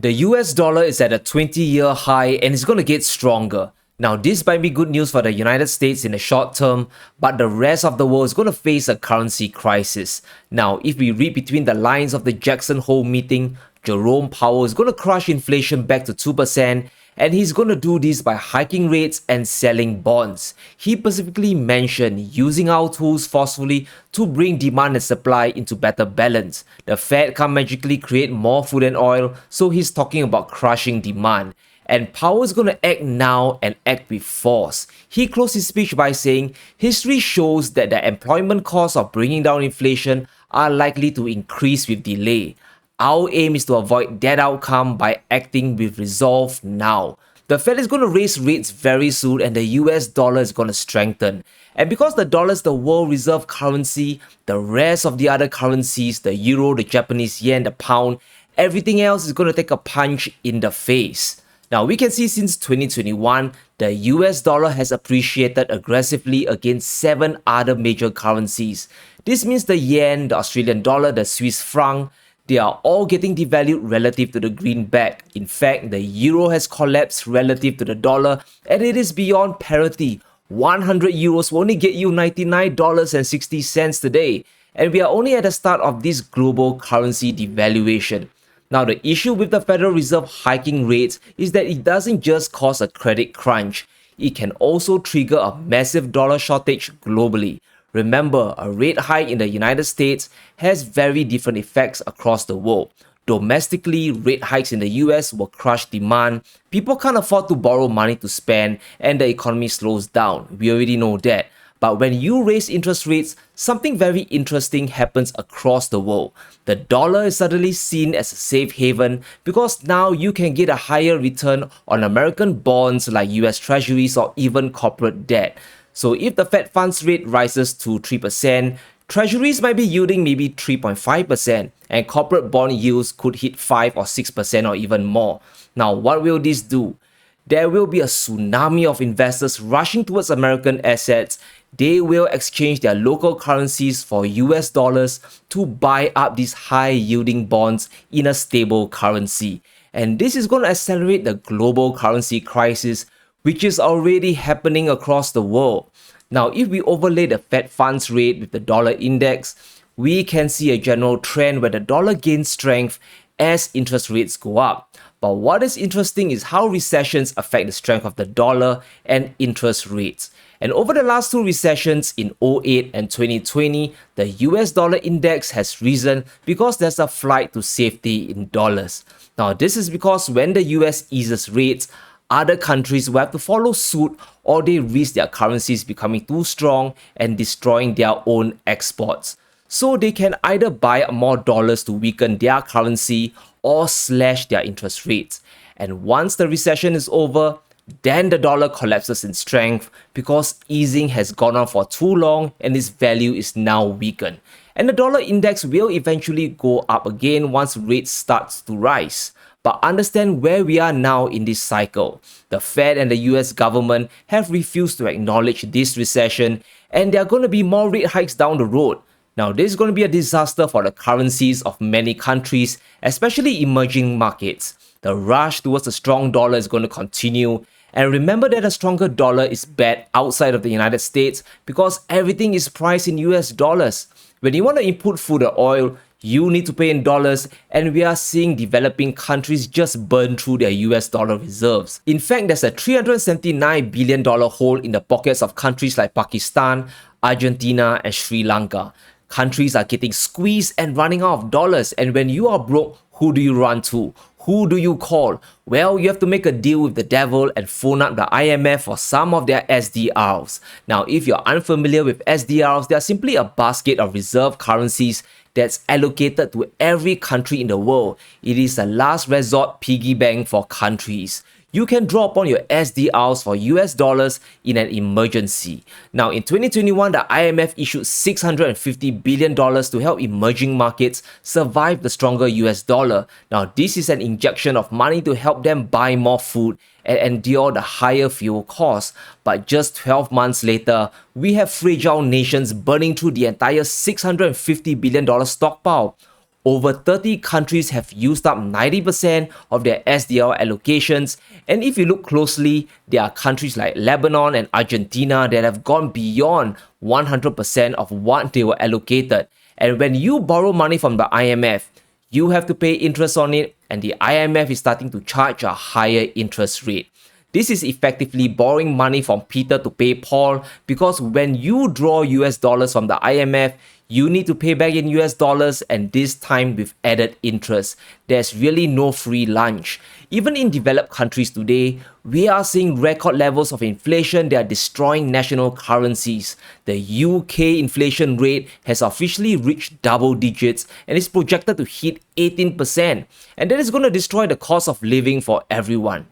The US dollar is at a 20-year high and it's going to get stronger. Now, this might be good news for the United States in the short term, but the rest of the world is going to face a currency crisis. Now, if we read between the lines of the Jackson Hole meeting, Jerome Powell is going to crush inflation back to 2%, and he's going to do this by hiking rates and selling bonds. He specifically mentioned using our tools forcefully to bring demand and supply into better balance. The Fed can't magically create more food and oil, so he's talking about crushing demand. And Powell is going to act now and act with force. He closed his speech by saying, "History shows that the employment costs of bringing down inflation are likely to increase with delay. Our aim is to avoid that outcome by acting with resolve now." The Fed is going to raise rates very soon and the US dollar is going to strengthen. And because the dollar is the world reserve currency, the rest of the other currencies, the euro, the Japanese yen, the pound, everything else is going to take a punch in the face. Now, we can see since 2021, the US dollar has appreciated aggressively against 7 other major currencies. This means the yen, the Australian dollar, the Swiss franc, they are all getting devalued relative to the greenback. In fact, the euro has collapsed relative to the dollar and it is beyond parity. 100 euros will only get you $99.60 today. And we are only at the start of this global currency devaluation. Now, the issue with the Federal Reserve hiking rates is that it doesn't just cause a credit crunch. It can also trigger a massive dollar shortage globally. Remember, a rate hike in the United States has very different effects across the world. Domestically, rate hikes in the US will crush demand. People can't afford to borrow money to spend and the economy slows down. We already know that. But when you raise interest rates, something very interesting happens across the world. The dollar is suddenly seen as a safe haven because now you can get a higher return on American bonds like US Treasuries or even corporate debt. So if the Fed funds rate rises to 3%, Treasuries might be yielding maybe 3.5% and corporate bond yields could hit 5 or 6% or even more. Now, what will this do? There will be a tsunami of investors rushing towards American assets. They will exchange their local currencies for US dollars to buy up these high-yielding bonds in a stable currency. And this is going to accelerate the global currency crisis, which is already happening across the world. Now, if we overlay the Fed funds rate with the dollar index, we can see a general trend where the dollar gains strength as interest rates go up. But what is interesting is how recessions affect the strength of the dollar and interest rates. And over the last 2 recessions in 2008 and 2020, the US dollar index has risen because there's a flight to safety in dollars. Now, this is because when the US eases rates, other countries will have to follow suit or they risk their currencies becoming too strong and destroying their own exports. So they can either buy more dollars to weaken their currency or slash their interest rates. And once the recession is over, then the dollar collapses in strength because easing has gone on for too long and its value is now weakened. And the dollar index will eventually go up again once rates start to rise. But understand where we are now in this cycle. The Fed and the US government have refused to acknowledge this recession and there are going to be more rate hikes down the road. Now, this is going to be a disaster for the currencies of many countries, especially emerging markets. The rush towards a strong dollar is going to continue. And remember that a stronger dollar is bad outside of the United States because everything is priced in US dollars. When you want to input food or oil, you need to pay in dollars, and we are seeing developing countries just burn through their US dollar reserves. In fact, there's a $379 billion hole in the pockets of countries like Pakistan, Argentina, and Sri Lanka. Countries are getting squeezed and running out of dollars, and when you are broke, who do you run to? Who do you call? Well, you have to make a deal with the devil and phone up the IMF for some of their SDRs. Now, if you're unfamiliar with SDRs, they are simply a basket of reserve currencies that's allocated to every country in the world. It is a last resort piggy bank for countries. You can draw upon your SDRs for US dollars in an emergency. Now, in 2021, the IMF issued $650 billion to help emerging markets survive the stronger US dollar. Now, this is an injection of money to help them buy more food and endure the higher fuel costs. But just 12 months later, we have fragile nations burning through the entire $650 billion stockpile. Over 30 countries have used up 90% of their SDR allocations, and if you look closely, there are countries like Lebanon and Argentina that have gone beyond 100% of what they were allocated. And when you borrow money from the IMF, you have to pay interest on it, and the IMF is starting to charge a higher interest rate. This is effectively borrowing money from Peter to pay Paul, because when you draw US dollars from the IMF, you need to pay back in US dollars, and this time with added interest. There's really no free lunch. Even in developed countries today, we are seeing record levels of inflation that are destroying national currencies. The UK inflation rate has officially reached double digits and is projected to hit 18%, and that is going to destroy the cost of living for everyone.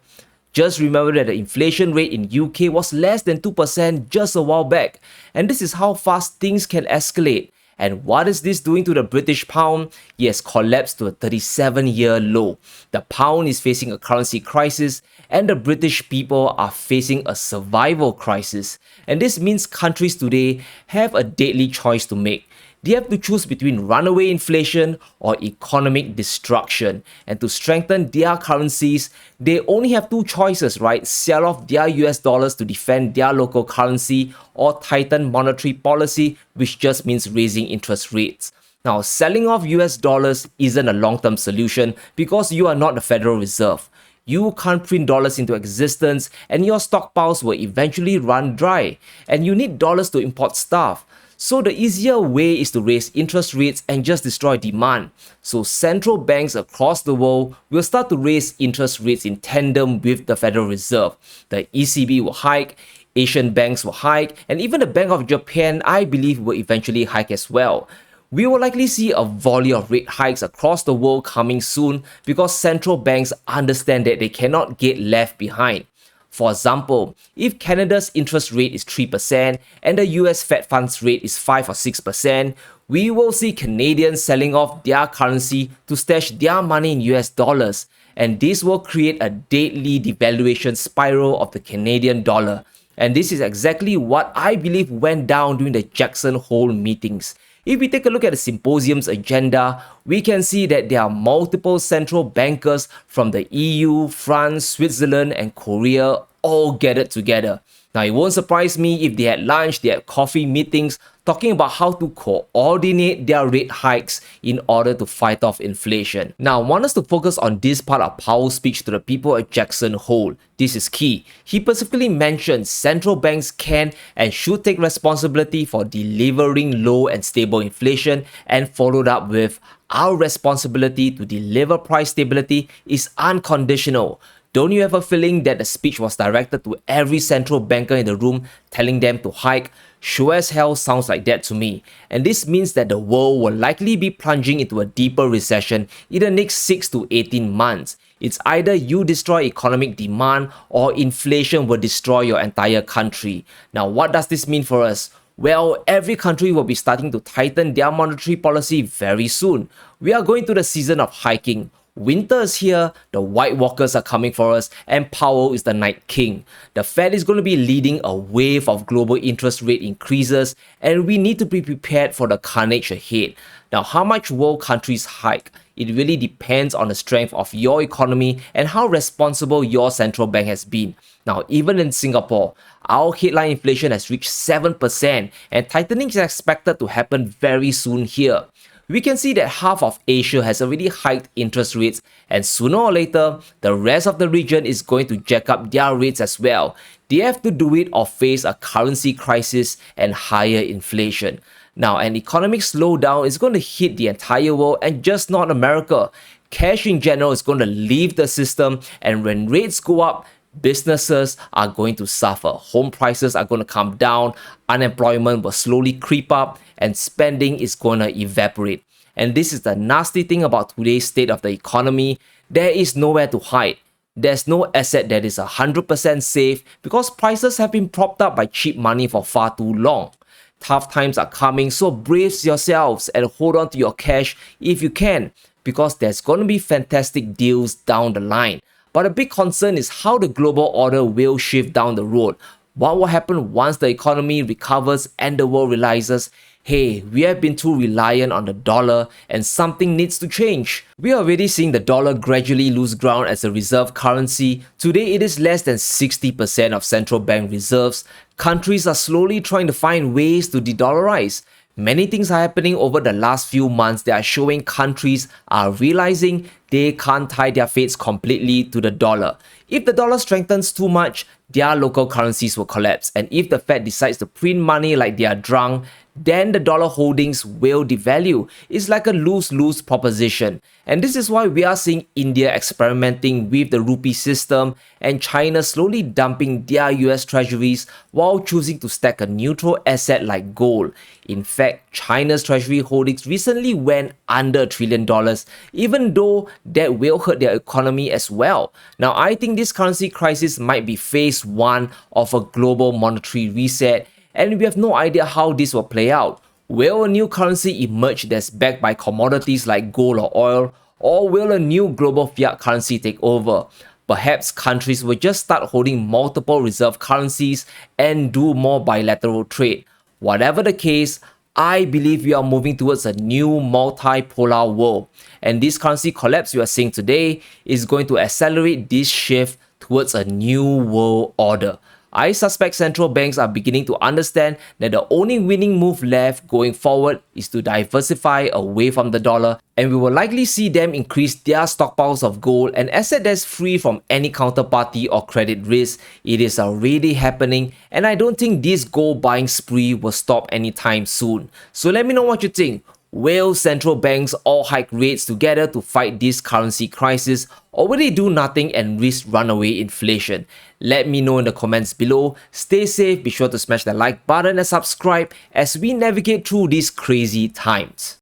Just remember that the inflation rate in UK was less than 2% just a while back, and this is how fast things can escalate. And what is this doing to the British pound? It has collapsed to a 37-year low. The pound is facing a currency crisis, and the British people are facing a survival crisis. And this means countries today have a deadly choice to make. They have to choose between runaway inflation or economic destruction. And to strengthen their currencies, they only have two choices, right? Sell off their US dollars to defend their local currency, or tighten monetary policy, which just means raising interest rates. Now, selling off US dollars isn't a long-term solution because you are not the Federal Reserve. You can't print dollars into existence, and your stockpiles will eventually run dry. And you need dollars to import stuff. So the easier way is to raise interest rates and just destroy demand. So central banks across the world will start to raise interest rates in tandem with the Federal Reserve. The ECB will hike, Asian banks will hike, and even the Bank of Japan, I believe, will eventually hike as well. We will likely see a volley of rate hikes across the world coming soon because central banks understand that they cannot get left behind. For example, if Canada's interest rate is 3% and the US Fed funds rate is 5 or 6%, we will see Canadians selling off their currency to stash their money in US dollars, and this will create a deadly devaluation spiral of the Canadian dollar. And this is exactly what I believe went down during the Jackson Hole meetings. If we take a look at the symposium's agenda, we can see that there are multiple central bankers from the EU, France, Switzerland, and Korea all gathered together. Now, it won't surprise me if they had lunch, they had coffee meetings, talking about how to coordinate their rate hikes in order to fight off inflation. Now, I want us to focus on this part of Powell's speech to the people at Jackson Hole. This is key. He specifically mentioned central banks can and should take responsibility for delivering low and stable inflation, and followed up with, our responsibility to deliver price stability is unconditional. Don't you have a feeling that the speech was directed to every central banker in the room, telling them to hike? Sure as hell sounds like that to me. And this means that the world will likely be plunging into a deeper recession in the next 6 to 18 months. It's either you destroy economic demand or inflation will destroy your entire country. Now, what does this mean for us? Well, every country will be starting to tighten their monetary policy very soon. We are going to the season of hiking. Winter is here, the White Walkers are coming for us, and Powell is the Night King. The Fed is going to be leading a wave of global interest rate increases, and we need to be prepared for the carnage ahead. Now, how much will countries hike? It really depends on the strength of your economy and how responsible your central bank has been. Now, even in Singapore, our headline inflation has reached 7%, and tightening is expected to happen very soon here. We can see that half of Asia has already hiked interest rates, and sooner or later, the rest of the region is going to jack up their rates as well. They have to do it or face a currency crisis and higher inflation. Now, an economic slowdown is going to hit the entire world and just not America. Cash in general is going to leave the system, and when rates go up, businesses are going to suffer. Home prices are going to come down, unemployment will slowly creep up, and spending is going to evaporate. And this is the nasty thing about today's state of the economy. There is nowhere to hide. There's no asset that is 100% safe because prices have been propped up by cheap money for far too long. Tough times are coming, so brace yourselves and hold on to your cash if you can, because there's going to be fantastic deals down the line. But a big concern is how the global order will shift down the road. What will happen once the economy recovers and the world realizes, hey, we have been too reliant on the dollar and something needs to change. We are already seeing the dollar gradually lose ground as a reserve currency. Today, it is less than 60% of central bank reserves. Countries are slowly trying to find ways to de-dollarize. Many things are happening over the last few months that are showing countries are realizing they can't tie their fates completely to the dollar. If the dollar strengthens too much, their local currencies will collapse. And if the Fed decides to print money like they are drunk, then the dollar holdings will devalue. It's like a lose-lose proposition. And this is why we are seeing India experimenting with the rupee system and China slowly dumping their US treasuries while choosing to stack a neutral asset like gold. In fact, China's treasury holdings recently went under $1 trillion, even though that will hurt their economy as well. Now, I think this currency crisis might be phase one of a global monetary reset, and we have no idea how this will play out. Will a new currency emerge that's backed by commodities like gold or oil, or will a new global fiat currency take over? Perhaps countries will just start holding multiple reserve currencies and do more bilateral trade. Whatever the case, I believe we are moving towards a new multipolar world. And this currency collapse we are seeing today is going to accelerate this shift towards a new world order. I suspect central banks are beginning to understand that the only winning move left going forward is to diversify away from the dollar, and we will likely see them increase their stockpiles of gold, an asset that's free from any counterparty or credit risk. It is already happening, and I don't think this gold buying spree will stop anytime soon. So let me know what you think. Will central banks all hike rates together to fight this currency crisis, or will they do nothing and risk runaway inflation? Let me know in the comments below. Stay safe, be sure to smash the like button and subscribe as we navigate through these crazy times.